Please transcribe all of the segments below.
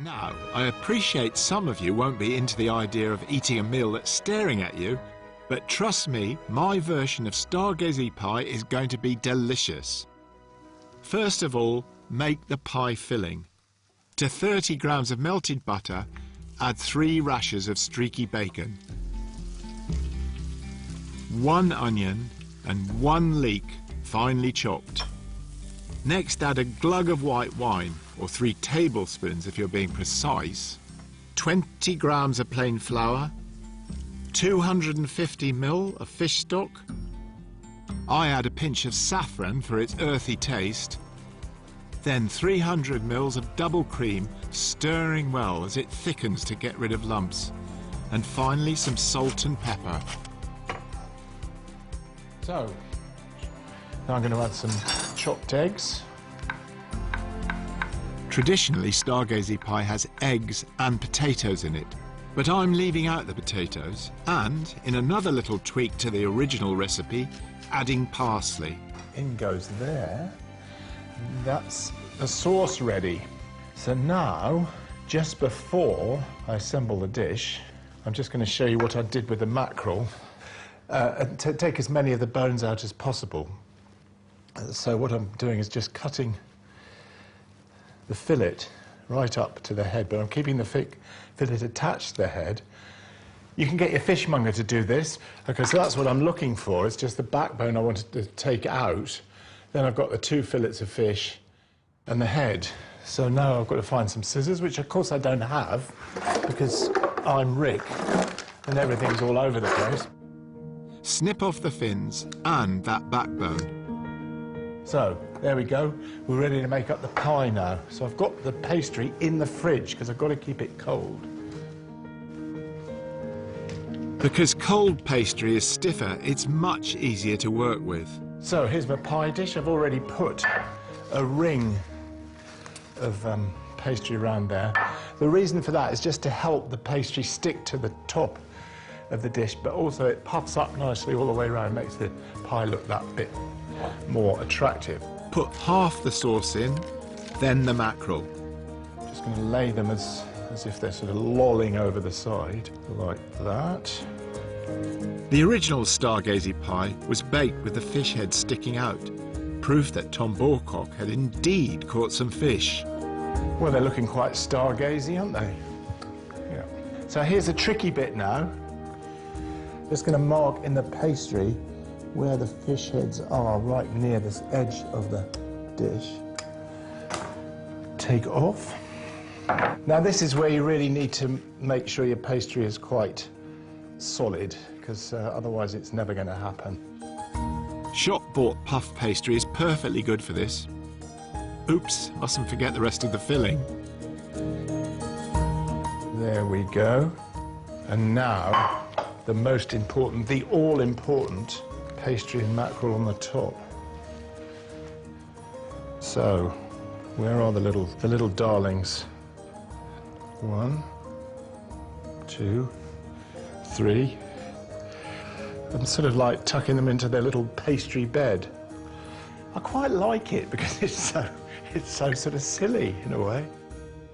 Now, I appreciate some of you won't be into the idea of eating a meal that's staring at you, but trust me, my version of Stargazey pie is going to be delicious. First of all, make the pie filling. To 30 grams of melted butter, add 3 rashers of streaky bacon, 1 onion and 1 leek finely chopped. Next, add a glug of white wine, or 3 tablespoons if you're being precise, 20 grams of plain flour, 250 ml of fish stock. I add a pinch of saffron for its earthy taste, then 300 ml of double cream, stirring well as it thickens to get rid of lumps, and finally some salt and pepper. So, now I'm going to add some chopped eggs. Traditionally, Stargazey pie has eggs and potatoes in it, but I'm leaving out the potatoes and, in another little tweak to the original recipe, adding parsley. In goes there. That's the sauce ready. So now, just before I assemble the dish, I'm just going to show you what I did with the mackerel. To take as many of the bones out as possible. So what I'm doing is just cutting the fillet right up to the head, but I'm keeping the fillet attached to the head. You can get your fishmonger to do this. Okay, so that's what I'm looking for. It's just the backbone I wanted to take out. Then I've got the 2 fillets of fish and the head. So now I've got to find some scissors, which of course I don't have because I'm Rick and everything's all over the place. Snip off the fins and that backbone. So, there we go. We're ready to make up the pie now. So I've got the pastry in the fridge because I've got to keep it cold. Because cold pastry is stiffer, it's much easier to work with. So here's my pie dish. I've already put a ring of pastry around there. The reason for that is just to help the pastry stick to the top of the dish, but also it puffs up nicely all the way around, makes the pie look that bit more attractive. Put half the sauce in, then the mackerel. Just going to lay them as if they're sort of lolling over the side, like that. The original Stargazey pie was baked with the fish head sticking out, proof that Tom Bourcock had indeed caught some fish. Well, they're looking quite stargazy, aren't they? Yeah. So here's a tricky bit now. Just going to mark in the pastry where the fish heads are, right near this edge of the dish. Take off. Now this is where you really need to make sure your pastry is quite solid, because otherwise it's never going to happen. Shop-bought puff pastry is perfectly good for this. Oops, mustn't forget the rest of the filling. There we go. And now, the most important, the all-important pastry and mackerel on the top. So, where are the little darlings? 1, 2, 3. I'm sort of like tucking them into their little pastry bed. I quite like it because it's so sort of silly in a way.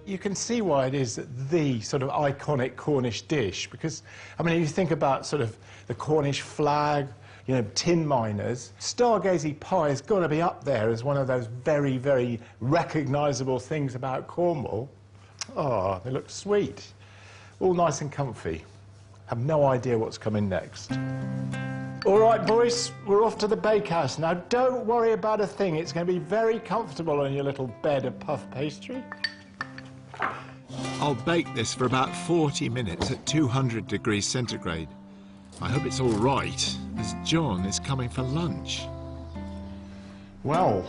You can see why it is the sort of iconic Cornish dish, because, I mean, if you think about sort of the Cornish flag, you know, tin miners, Stargazey pie has got to be up there as one of those very, very recognisable things about Cornwall. Oh, they look sweet. All nice and comfy. Have no idea what's coming next. All right, boys, we're off to the bakehouse. Now, don't worry about a thing. It's going to be very comfortable on your little bed of puff pastry. I'll bake this for about 40 minutes at 200 degrees centigrade. I hope it's all right, as John is coming for lunch. Well,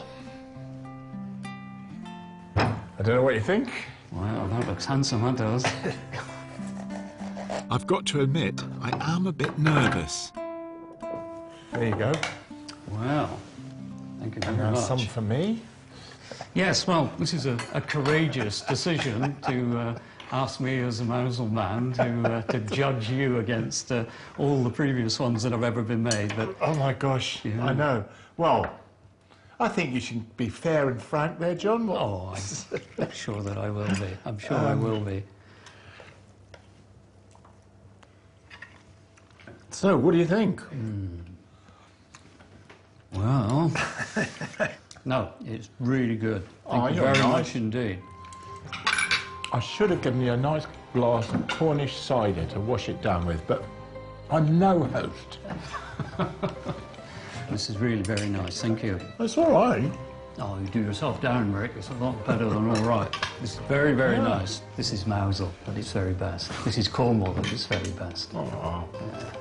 I don't know what you think. Well, that looks handsome, that does. I've got to admit, I am a bit nervous. There you go. Well, thank you very And much. some for me. Yes, well, this is a courageous decision to ask me as a Mosul man to judge you against all the previous ones that have ever been made. But Oh my gosh, yeah. I know. Well, I think you should be fair and frank there, John. Oh, I'm sure that I will be. I'm sure I will be. So, what do you think? Well, no, it's really good. Thank you very much indeed. I should have given you a nice glass of Cornish cider to wash it down with, but I'm no host. This is really very nice, thank you. That's all right. Oh, you do yourself down, Rick. It's a lot better than all right. This is very, very nice. This is Mousel at its very best. This is Cornwall at its very best. Oh. Yeah.